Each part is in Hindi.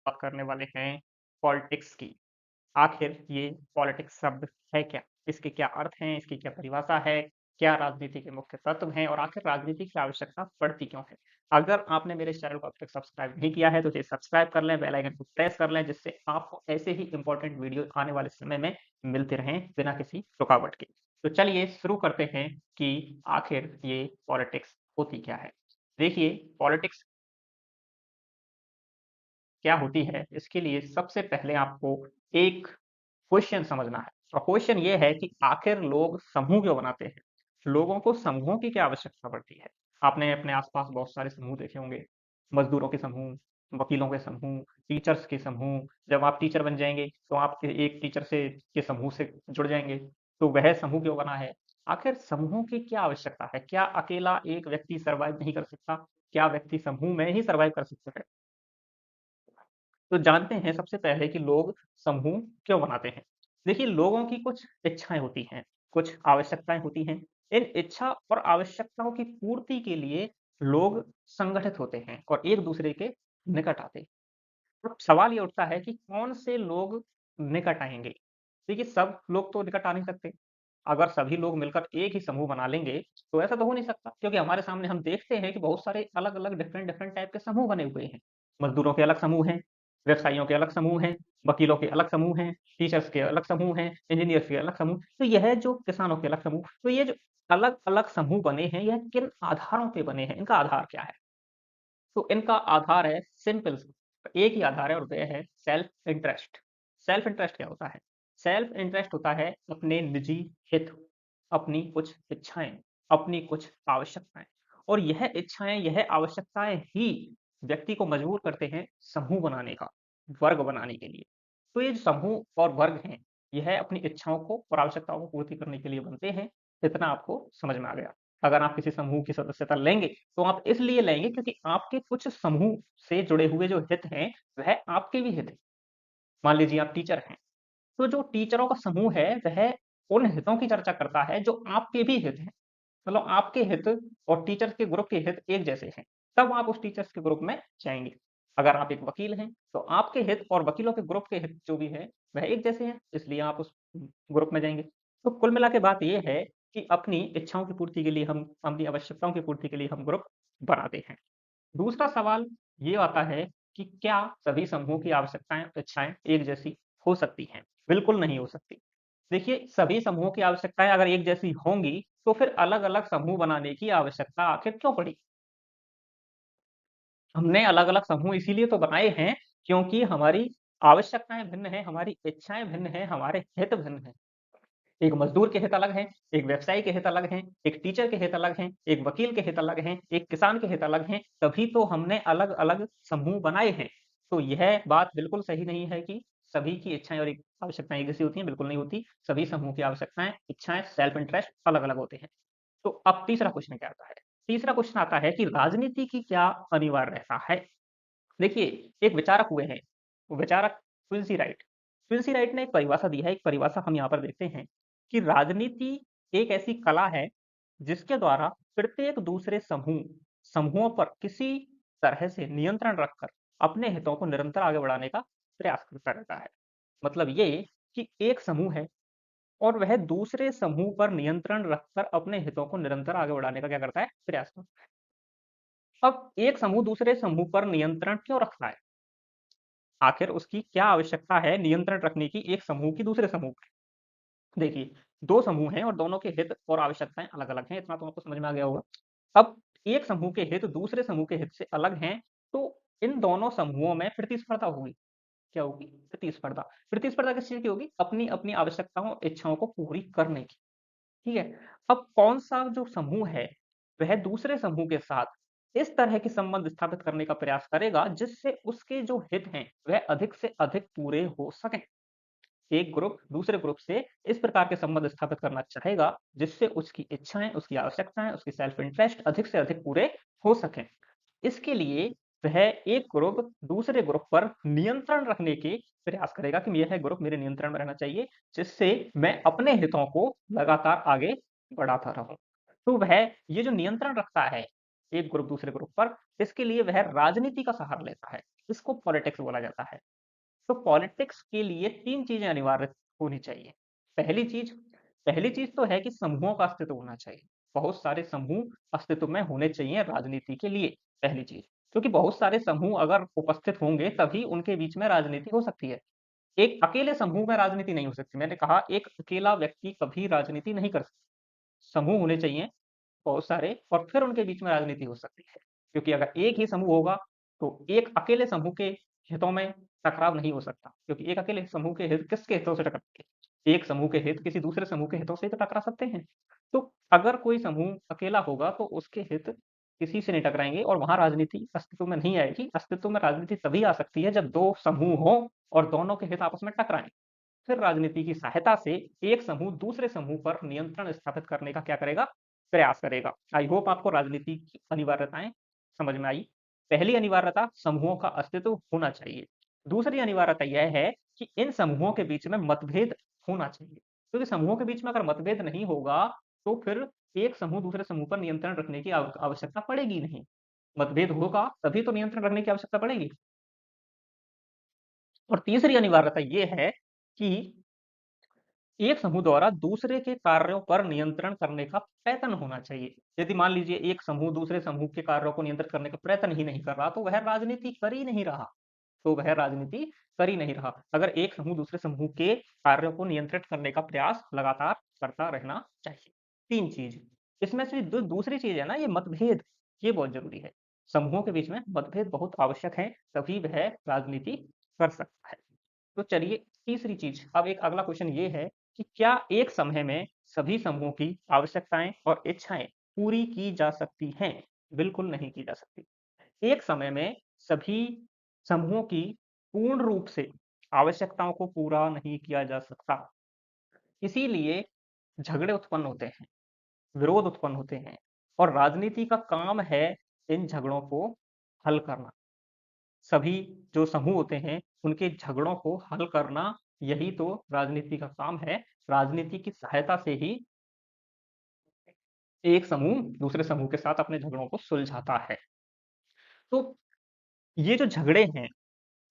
बात करने वाले हैं पॉलिटिक्स की। आखिर ये पॉलिटिक्स शब्द है क्या? इसके क्या अर्थ हैं? इसकी क्या परिभाषा है? क्या राजनीति के मुख्य तत्व हैं? और आखिर राजनीति की आवश्यकता पड़ती क्यों है? अगर आपने मेरे इस चैनल को अब तक सब्सक्राइब नहीं किया है, तो इसे सब्सक्राइब कर लें, बेल आइकन को प्रेस कर लें, जिससे आपको ऐसे ही इम्पोर्टेंट वीडियो आने वाले समय में मिलते रहें, बिना किसी रुकावट के। तो चलिए शुरू करते हैं कि आखिर ये पॉलिटिक्स होती क्या है? देखिए, पॉलिटिक्स क्या होती है, इसके लिए सबसे पहले आपको एक क्वेश्चन समझना है और क्वेश्चन ये है कि आखिर लोग समूह क्यों बनाते हैं? लोगों को समूहों की क्या आवश्यकता पड़ती है? आपने अपने आस-पास बहुत सारे समूह देखे होंगे, मज़दूरों के समूह, वकीलों के समूह, टीचर्स के समूह। जब आप टीचर बन जाएँगे, तो आप एक टीचर से के समूह से जुड़ जाएँगे, तो वह समूह क्यों बना है? आखिर समूहों की क्या आवश्यकता है? क्या अकेला एक व्यक्ति सर्वाइव नहीं कर सकता? क्या व्यक्ति समूह में ही सर्वाइव कर सकता है? तो जानते हैं सबसे पहले कि लोग समूह क्यों बनाते हैं। देखिए, लोगों की कुछ इच्छाएँ होती हैं, कुछ आवश्यकताएँ होती हैं। इन इच्छा और आवश्यकताओं की पूर्ति के लिए लोग संगठित होते हैं और एक-दूसरे के निकट आते हैं। तो सवाल ये उठता है कि कौन से लोग निकट आएँगे? देखिए, सब लोग तो निकट आ नहीं सकते। अगर सभी लोग मिलकर एक ही समूह बना लेंगे, तो ऐसा तो हो नहीं सकता, क्योंकि हमारे सामने हम देखते हैं कि बहुत सारे अलग-अलग, डिफरेंट-डिफरेंट टाइप के समूह बने हुए हैं। मज़दूरों के अलग समूह हैं, व्यवसायियों के अलग समूह हैं, वकीलों के अलग समूह हैं, टीचर्स के अलग समूह हैं, इंजीनियर्स के अलग समूह। तो यह जो किसानों के अलग समूह, तो ये जो अलग-अलग समूह बने हैं, यह किन आधारों पे बने हैं? इनका आधार क्या है? तो इनका आधार है सिंपल एक ही आधार है और वह है सेल्फ इंटरेस्ट। सेल्फ इंटरेस्ट क्या होता है? सेल्फ इंटरेस्ट होता है अपने निजी हित, अपनी कुछ इच्छाएँ, अपनी कुछ आवश्यकताएँ और यह इच्छाएँ, यह आवश्यकताएँ ही व्यक्ति को मजबूर करते हैं समूह बनाने का, वर्ग बनाने के लिए। तो ये जो समूह और वर्ग हैं, यह अपनी इच्छाओं को और आवश्यकताओं को पूर्ति करने के लिए बनते हैं। इतना आपको समझ में आ गया। अगर आप किसी समूह की सदस्यता लेंगे, तो आप इसलिए लेंगे क्योंकि आपके कुछ समूह से जुड़े हुए जो हित हैं, वह आपके भी हित हैं। मान लीजिए आप टीचर हैं, तो जो टीचरों का समूह है, वह उन हितों की चर्चा करता है जो आपके भी हित हैं। मतलब आपके हित और टीचर्स के ग्रुप के हित एक जैसे हैं, तब आप उस टीचर्स के ग्रुप में जाएँगे। अगर आप एक वकील हैं, तो आपके हित और वकीलों के ग्रुप के हित जो भी हैं, वह एक जैसे हैं, इसलिए आप उस ग्रुप में जाएँगे। तो कुल मिला के बात ये है कि अपनी इच्छाओं की पूर्ति के लिए हम अपनी आवश्यकताओं की पूर्ति के लिए हम ग्रुप बनाते हैं। दूसरा सवाल ये आता है कि क्या सभी समूहों की आवश्यकताएँ, इच्छाएँ एक जैसी हो सकती हैं? बिल्कुल नहीं हो सकती। देखिए, सभी समूहों की आवश्यकताएँ अगर एक जैसी होंगी, तो फिर अलग-अलग समूह बनाने की आवश्यकता आखिर क्यों पड़ी? हमने अलग-अलग समूह इसीलिए तो बनाए हैं, क्योंकि हमारी आवश्यकताएँ भिन्न हैं, हमारी इच्छाएँ भिन्न हैं, हमारे हित भिन्न हैं। एक मज़दूर के हित अलग हैं, एक व्यवसायी के हित अलग हैं, एक टीचर के हित अलग हैं, एक वकील के हित अलग हैं, एक किसान के हित अलग हैं, तभी तो हमने अलग-अलग समूह बनाए हैं। तो यह बात बिल्कुल सही नहीं है कि सभी की इच्छाएँ और एक आवश्यकताएँ एक जैसी होती हैं, बिल्कुल नहीं होती। सभी समूह की आवश्यकताएँ, इच्छाएँ, सेल्फ इंटरेस्ट अलग-अलग होते हैं। तो अब तीसरा क्वेश्चन क्या आता है? तीसरा क्वेश्चन आता है कि राजनीति की क्या अनिवार्यता है? देखिए, एक विचारक हुए हैं, वो विचारक क्विंसी राइट। क्विंसी राइट ने एक परिभाषा दी है, एक परिभाषा हम यहाँ पर देखते हैं कि राजनीति एक ऐसी कला है, जिसके द्वारा प्रत्येक दूसरे समूहों पर किसी तरह से नियंत्रण रखकर अपने हितों को निरंतर आगे बढ़ाने का प्रयास करता रहता है। मतलब ये कि एक समूह है और वह दूसरे समूह पर नियंत्रण रखकर अपने हितों को निरंतर आगे बढ़ाने का क्या करता है? प्रयास करता है। अब एक समूह दूसरे समूह पर नियंत्रण क्यों रखता है? आखिर उसकी क्या आवश्यकता है नियंत्रण रखने की एक समूह की दूसरे समूह पे? देखिए, 2 समूह हैं और दोनों के हित और आवश्यकताएँ अलग-अलग हैं, इतना तो आपको समझ में आ गया होगा। अब एक समूह के हित दूसरे समूह के हित से अलग हैं, तो इन दोनों समूहों में प्रतिस्पर्धा होगी। क्या होगी? प्रतिस्पर्धा। प्रतिस्पर्धा किस चीज़ की होगी? अपनी-अपनी आवश्यकताओं, इच्छाओं को पूरी करने की। ठीक है? अब कौन-सा जो समूह है, वह दूसरे समूह के साथ इस तरह के संबंध स्थापित करने का प्रयास करेगा, जिससे उसके जो हित हैं, वह अधिक से अधिक पूरे हो सकें। एक ग्रुप दूसरे ग्रुप से इस प्रकार के संबंध स्थापित करना चाहेगा, जिससे उसकी इच्छाएँ, उसकी आवश्यकताएँ, उसकी सेल्फ इंटरेस्ट अधिक से अधिक पूरे हो सकें। इसके लिए वह एक ग्रुप दूसरे ग्रुप पर नियंत्रण रखने के प्रयास करेगा कि यह ग्रुप मेरे नियंत्रण में रहना चाहिए, जिससे मैं अपने हितों को लगातार आगे बढ़ाता रहूँ। तो वह ये जो नियंत्रण रखता है, एक ग्रुप दूसरे ग्रुप पर, इसके लिए वह राजनीति का सहारा लेता है। इसको पॉलिटिक्स बोला जाता है। तो पॉलिटिक्स के लिए 3 चीज़ें अनिवार्य होनी चाहिए। पहली चीज़ पहली चीज़ तो है कि समूहों का अस्तित्व होना चाहिए। बहुत सारे समूह अस्तित्व में होने चाहिए राजनीति के लिए, पहली चीज़। क्योंकि बहुत सारे समूह अगर उपस्थित होंगे तभी उनके बीच में राजनीति हो सकती है। एक अकेले समूह में राजनीति नहीं हो सकती। मैंने कहा एक अकेला व्यक्ति कभी राजनीति नहीं कर सकता। समूह होने चाहिए बहुत सारे और फिर उनके बीच में राजनीति हो सकती है। क्योंकि अगर एक ही समूह होगा, तो एक अकेले समूह के हितों में टकराव नहीं हो सकता। क्योंकि एक अकेले समूह के हित किसके हितों से टकराएँगे? एक समूह के हित किसी दूसरे समूह के हितों से तो टकरा सकते हैं। तो अगर कोई समूह अकेला होगा तो उसके हित किसी से नहीं टकराएँगे और वहाँ राजनीति अस्तित्व में नहीं आएगी। अस्तित्व में राजनीति तभी आ सकती है जब 2 समूह हों और दोनों के हित आपस में टकराएँ। फिर राजनीति की सहायता से एक समूह दूसरे समूह पर नियंत्रण स्थापित करने का क्या करेगा? प्रयास करेगा। आई होप आपको राजनीति की अनिवार्यताएँ समझ में आई। पहली अनिवार्यता समूहों का अस्तित्व होना चाहिए। दूसरी अनिवार्यता यह है कि इन समूहों के बीच में मतभेद होना चाहिए। क्योंकि समूहों के बीच में अगर मतभेद नहीं होगा, तो फिर एक समूह दूसरे समूह पर नियंत्रण रखने की आवश्यकता पड़ेगी नहीं। मतभेद होगा तभी तो नियंत्रण रखने की आवश्यकता पड़ेगी। और तीसरी अनिवार्यता ये है कि एक समूह द्वारा दूसरे के कार्यों पर नियंत्रण करने का प्रयत्न होना चाहिए। यदि मान लीजिए एक समूह दूसरे समूह के कार्यों को नियंत्रित करने का प्रयत्न ही नहीं कर रहा, तो वह राजनीति कर ही नहीं रहा। तो वह राजनीति कर ही नहीं रहा। अगर एक समूह दूसरे समूह के कार्यों को नियंत्रित करने का प्रयास लगातार करता रहना चाहिए। 3 चीज़। इसमें से जो दूसरी चीज़ है ना ये मतभेद, ये बहुत ज़रूरी है। समूहों के बीच में मतभेद बहुत आवश्यक है, तभी वह राजनीति कर सकता है। तो चलिए तीसरी चीज़, अब एक अगला क्वेश्चन ये है कि क्या एक समय में सभी समूहों की आवश्यकताएँ और इच्छाएँ पूरी की जा सकती हैं? बिल्कुल नहीं की जा सकती। एक समय में सभी समूहों की पूर्ण रूप से आवश्यकताओं को पूरा नहीं किया जा सकता। इसीलिए झगड़े उत्पन्न होते हैं, विरोध उत्पन्न होते हैं और राजनीति का काम है इन झगड़ों को हल करना। सभी जो समूह होते हैं, उनके झगड़ों को हल करना, यही तो राजनीति का काम है। राजनीति की सहायता से ही एक समूह दूसरे समूह के साथ अपने झगड़ों को सुलझाता है। तो ये जो झगड़े हैं,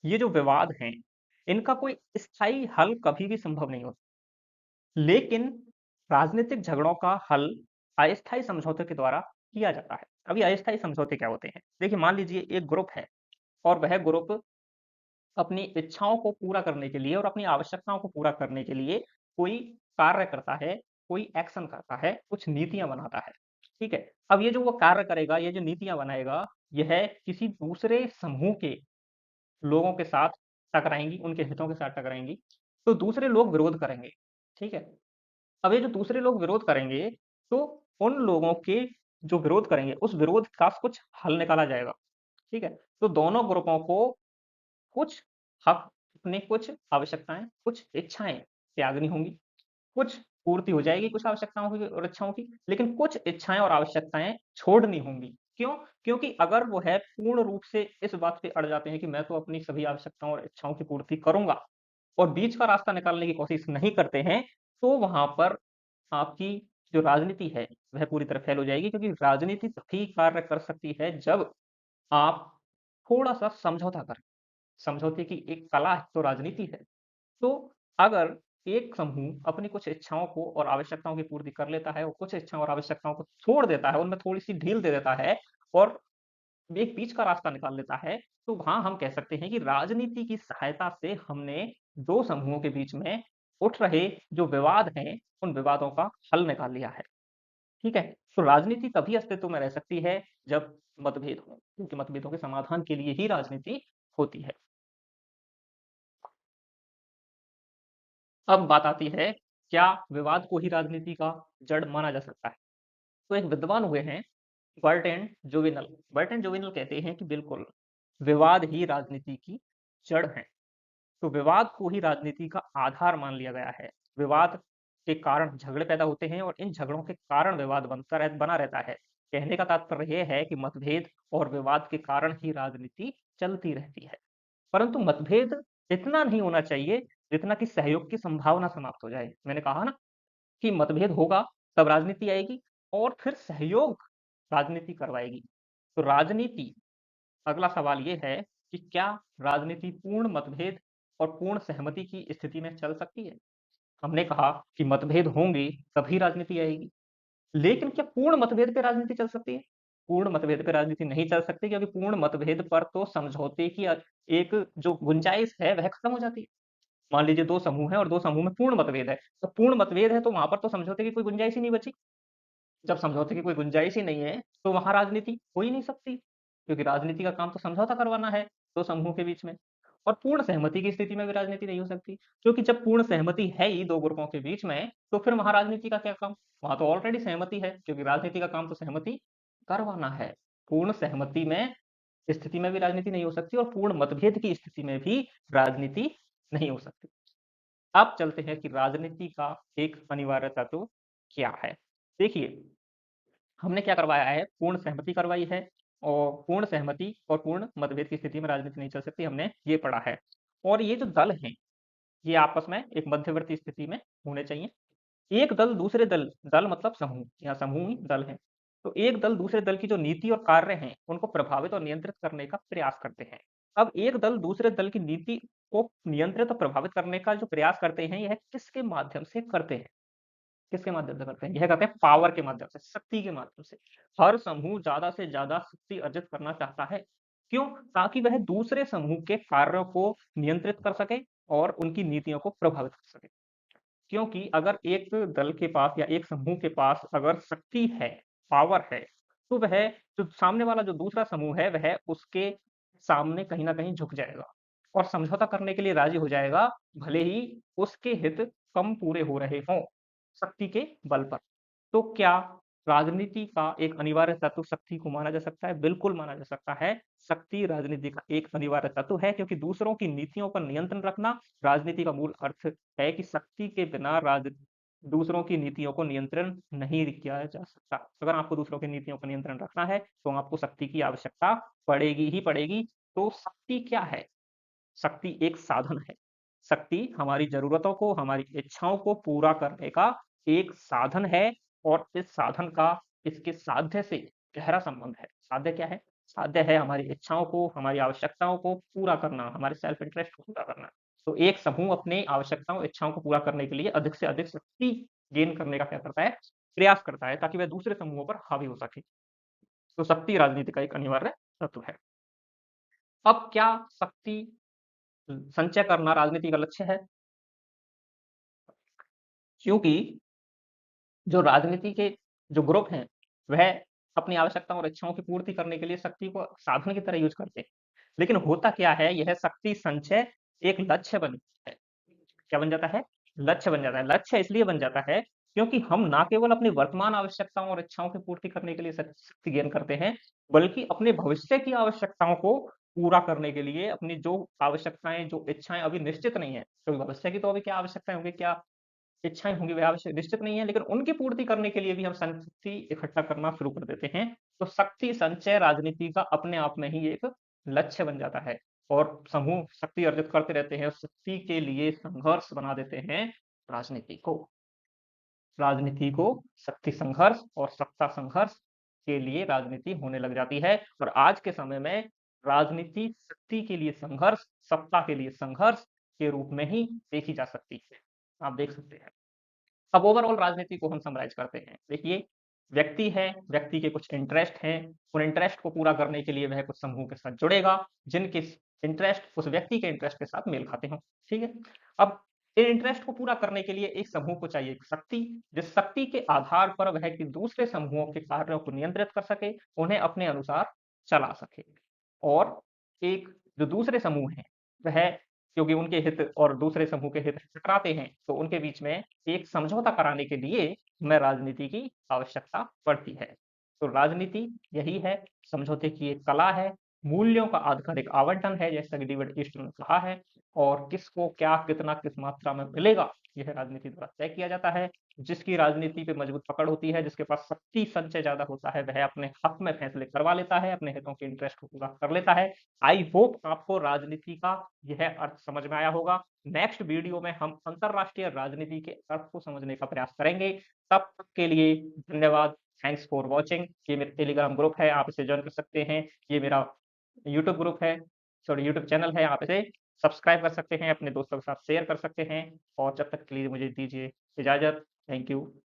ये जो विवाद हैं, इनका कोई स्थायी हल कभी भी संभव नहीं होता। लेकिन राजनीतिक झगड़ों का हल अस्थायी समझौते के द्वारा किया जाता है। अभी अस्थायी समझौते क्या होते हैं? देखिए मान लीजिए एक ग्रुप है और वह ग्रुप अपनी इच्छाओं को पूरा करने के लिए और अपनी आवश्यकताओं को पूरा करने के लिए कोई कार्य करता है, कोई एक्शन करता है, कुछ नीतियाँ बनाता है, ठीक है? अब ये जो वो कार्य करेगा, ये जो नीतियाँ बनाएगा, यह किसी दूसरे समूह के लोगों के साथ टकराएँगी, उनके हितों के साथ टकराएँगी, तो दूसरे लोग विरोध करेंगे, ठीक है? अब ये जो दूसरे लोग विरोध करेंगे, तो उन लोगों के जो विरोध करेंगे, उस विरोध का कुछ हल निकाला जाएगा, ठीक है? तो दोनों ग्रुपों को कुछ हक, अपनी कुछ आवश्यकताएँ, कुछ इच्छाएँ त्यागनी होंगी। कुछ पूर्ति हो जाएगी कुछ आवश्यकताओं की और इच्छाओं की, लेकिन कुछ इच्छाएँ और आवश्यकताएँ छोड़नी होंगी। क्यों? क्योंकि अगर वो है पूर्ण रूप से इस बात पे अड़ जाते हैं कि मैं तो अपनी सभी आवश्यकताओं और इच्छाओं की पूर्ति करूँगा और बीच का रास्ता निकालने की कोशिश नहीं करते हैं, तो वहाँ पर आपकी जो राजनीति है, वह पूरी तरह फेल हो जाएगी क्योंकि राजनीति तभी कार्य कर सकती है जब आप थोड़ा-सा समझौता करें। समझौते की एक कला तो राजनीति है। तो अगर एक समूह अपनी कुछ इच्छाओं को और आवश्यकताओं की पूर्ति कर लेता है और कुछ इच्छाओं और आवश्यकताओं को छोड़ देता है, उनमें थोड़ी-सी ढील दे देता है और एक बीच का रास्ता निकाल लेता है, तो वहाँ हम कह सकते हैं कि राजनीति की सहायता से हमने 2 समूहों के बीच में उठ रहे जो विवाद हैं, उन विवादों का हल निकाल लिया है। ठीक है? तो राजनीति तभी अस्तित्व में रह सकती है जब मतभेद हों, क्योंकि मतभेदों के समाधान के लिए ही राजनीति होती है। अब बात आती है, क्या विवाद को ही राजनीति का जड़ माना जा सकता है? तो एक विद्वान हुए हैं बर्ट एंड जोविनल। बर्ट एंड जोविनल कहते हैं कि बिल्कुल, विवाद ही राजनीति की जड़ है। तो विवाद को ही राजनीति का आधार मान लिया गया है। विवाद के कारण झगड़े पैदा होते हैं और इन झगड़ों के कारण विवाद बना रहता है। कहने का तात्पर्य ये है कि मतभेद और विवाद के कारण ही राजनीति चलती रहती है। परंतु मतभेद इतना नहीं होना चाहिए जितना कि सहयोग की संभावना समाप्त हो जाए। मैंने कहा ना कि मतभेद होगा तब राजनीति आएगी और फिर सहयोग राजनीति करवाएगी। तो राजनीति, अगला सवाल ये है कि क्या राजनीति पूर्ण मतभेद और पूर्ण सहमति की स्थिति में चल सकती है? हमने कहा कि मतभेद होंगे तभी राजनीति आएगी। लेकिन क्या पूर्ण मतभेद पे राजनीति चल सकती है? पूर्ण मतभेद पे राजनीति नहीं चल सकती, क्योंकि पूर्ण मतभेद पर तो समझौते की एक जो गुंजाइश है वह खत्म हो जाती है। मान लीजिए 2 समूह हैं और 2 समूह में पूर्ण मतभेद है। तो पूर्ण मतभेद है तो वहाँ पर तो समझौते की कोई गुंजाइश ही नहीं बची। जब समझौते की कोई गुंजाइश ही नहीं है, तो वहाँ राजनीति हो ही नहीं सकती, क्योंकि राजनीति का काम तो समझौता करवाना है 2 समूह के बीच में। और पूर्ण सहमति की स्थिति में भी राजनीति नहीं हो सकती, क्योंकि जब पूर्ण सहमति है ही 2 ग्रुपों के बीच में, तो फिर वहाँ राजनीति का क्या काम? वहाँ तो ऑलरेडी सहमति है, क्योंकि राजनीति का काम तो सहमति करवाना है। पूर्ण सहमति में स्थिति में भी राजनीति नहीं हो सकती और पूर्ण मतभेद की स्थिति में भी राजनीति नहीं हो सकती। अब चलते हैं कि राजनीति का एक अनिवार्य तत्व क्या है? देखिए, हमने क्या करवाया है, पूर्ण सहमति करवाई है और पूर्ण सहमति और पूर्ण मतभेद की स्थिति में राजनीति नहीं चल सकती, हमने ये पढ़ा है। और ये जो दल हैं, ये आपस में एक मध्यवर्ती स्थिति में होने चाहिए। एक दल दूसरे दल दल मतलब समूह, यहाँ समूह ही दल है। तो एक दल दूसरे दल की जो नीति और कार्य हैं, उनको प्रभावित और नियंत्रित करने का प्रयास करते हैं। अब एक दल दूसरे दल की नीति को नियंत्रित और प्रभावित करने का जो प्रयास करते हैं, यह किसके माध्यम से करते हैं? किसके माध्यम से करते हैं? यह करते हैं पावर के माध्यम से, शक्ति के माध्यम से। हर समूह ज़्यादा से ज़्यादा शक्ति अर्जित करना चाहता है। क्यों? ताकि वह दूसरे समूह के कार्यों को नियंत्रित कर सके और उनकी नीतियों को प्रभावित कर सके। क्योंकि अगर एक दल के पास या एक समूह के पास अगर शक्ति है, पावर है, तो वह जो सामने वाला जो दूसरा समूह है, वह उसके सामने कहीं न कहीं झुक जाएगा और समझौता करने के लिए राज़ी हो जाएगा, भले ही उसके हित कम पूरे हो रहे हों, शक्ति के बल पर। तो क्या राजनीति का एक अनिवार्य तत्व शक्ति को माना जा सकता है? बिल्कुल माना जा सकता है। शक्ति राजनीति का एक अनिवार्य तत्व है, क्योंकि दूसरों की नीतियों पर नियंत्रण रखना राजनीति का मूल अर्थ है कि शक्ति के बिना दूसरों की नीतियों को नियंत्रण नहीं किया जा सकता। अगर आपको दूसरों की नीतियों पर नियंत्रण रखना है, तो आपको शक्ति की आवश्यकता पड़ेगी ही पड़ेगी। तो शक्ति क्या है? शक्ति एक साधन है। शक्ति हमारी ज़रूरतों को, हमारी इच्छाओं को पूरा करने का एक साधन है और इस साधन का इसके साध्य से गहरा संबंध है। साध्य क्या है? साध्य है हमारी इच्छाओं को, हमारी आवश्यकताओं को पूरा करना, हमारे सेल्फ इंटरेस्ट को पूरा करना। तो एक समूह अपनी आवश्यकताओं, इच्छाओं को पूरा करने के लिए अधिक से अधिक शक्ति गेन करने का क्या करता है? प्रयास करता है, ताकि वह दूसरे समूहों पर हावी हो सके। तो शक्ति राजनीति का एक अनिवार्य तत्व है। अब क्या शक्ति संचय करना राजनीति का लक्ष्य है? क्योंकि जो राजनीति के जो ग्रुप हैं, वह अपनी आवश्यकताओं और इच्छाओं की पूर्ति करने के लिए शक्ति को साधन की तरह यूज़ करते हैं। लेकिन होता क्या है, यह शक्ति संचय एक लक्ष्य बन जाता है। क्या बन जाता है? लक्ष्य बन जाता है। लक्ष्य इसलिए बन जाता है, क्योंकि हम ना केवल अपनी वर्तमान आवश्यकताओं और इच्छाओं की पूर्ति करने के लिए शक्ति गेन करते हैं, बल्कि अपने भविष्य की आवश्यकताओं को पूरा करने के लिए अपनी जो आवश्यकताएँ, जो इच्छाएँ अभी निश्चित नहीं है, क्योंकि भविष्य की तो अभी क्या आवश्यकताएँ होंगी, क्या इच्छाएँ होंगी, वह आवश्यक निश्चित नहीं है, लेकिन उनकी पूर्ति करने के लिए भी हम शक्ति इकट्ठा करना शुरू कर देते हैं। तो शक्ति संचय राजनीति का अपने आप में ही एक लक्ष्य बन जाता है और समूह शक्ति अर्जित करते रहते हैं, शक्ति के लिए संघर्ष बना देते हैं राजनीति को। राजनीति को शक्ति संघर्ष और सत्ता संघर्ष के लिए राजनीति होने लग जाती है और आज के समय में राजनीति शक्ति के लिए संघर्ष, सत्ता के लिए संघर्ष के रूप में ही देखी जा सकती है। आप देख सकते हैं। अब ओवरऑल राजनीति को हम समराइज़ करते हैं। देखिए, व्यक्ति है, व्यक्ति के कुछ इंटरेस्ट हैं, उन इंटरेस्ट को पूरा करने के लिए वह कुछ समूह के साथ जुड़ेगा, जिनके इंटरेस्ट उस व्यक्ति के इंटरेस्ट के साथ मेल खाते हों, ठीक है? अब इन इंटरेस्ट को पूरा करने के लिए एक समूह को चाहिए एक शक्ति, जिस शक्ति के आधार पर वह कि दूसरे समूहों के कार्यों को नियंत्रित कर सके, उन्हें अपने अनुसार चला सके। और एक जो दूसरे समूह हैं, वह क्योंकि उनके हित और दूसरे समूह के हित टकराते हैं, तो उनके बीच में एक समझौता कराने के लिए हमें राजनीति की आवश्यकता पड़ती है। तो राजनीति यही है, समझौते की एक कला है, मूल्यों का आधिकारिक आवंटन है, जैसा कि डेविड ईस्टर ने कहा है और किसको क्या, कितना, किस मात्रा में मिलेगा, यह राजनीति द्वारा तय किया जाता है। जिसकी राजनीति पे मजबूत पकड़ होती है, जिसके पास शक्ति संचय ज़्यादा होता है, वह अपने हक में फैसले करवा लेता है, अपने हितों के इंटरेस्ट को पूरा कर लेता है। आई होप आपको राजनीति का यह अर्थ समझ में आया होगा। नेक्स्ट वीडियो में हम अंतरराष्ट्रीय राजनीति के अर्थ को समझने का प्रयास करेंगे। तब तक के लिए धन्यवाद। Thanks for watching. ये मेरा टेलीग्राम ग्रुप है, आप इसे जॉइन कर सकते हैं। ये मेरा यूट्यूब ग्रुप है। सॉरी यूट्यूब चैनल है, आप इसे सब्सक्राइब कर सकते हैं, अपने दोस्तों के साथ शेयर कर सकते हैं और जब तक के लिए मुझे दीजिए इजाज़त। Thank you.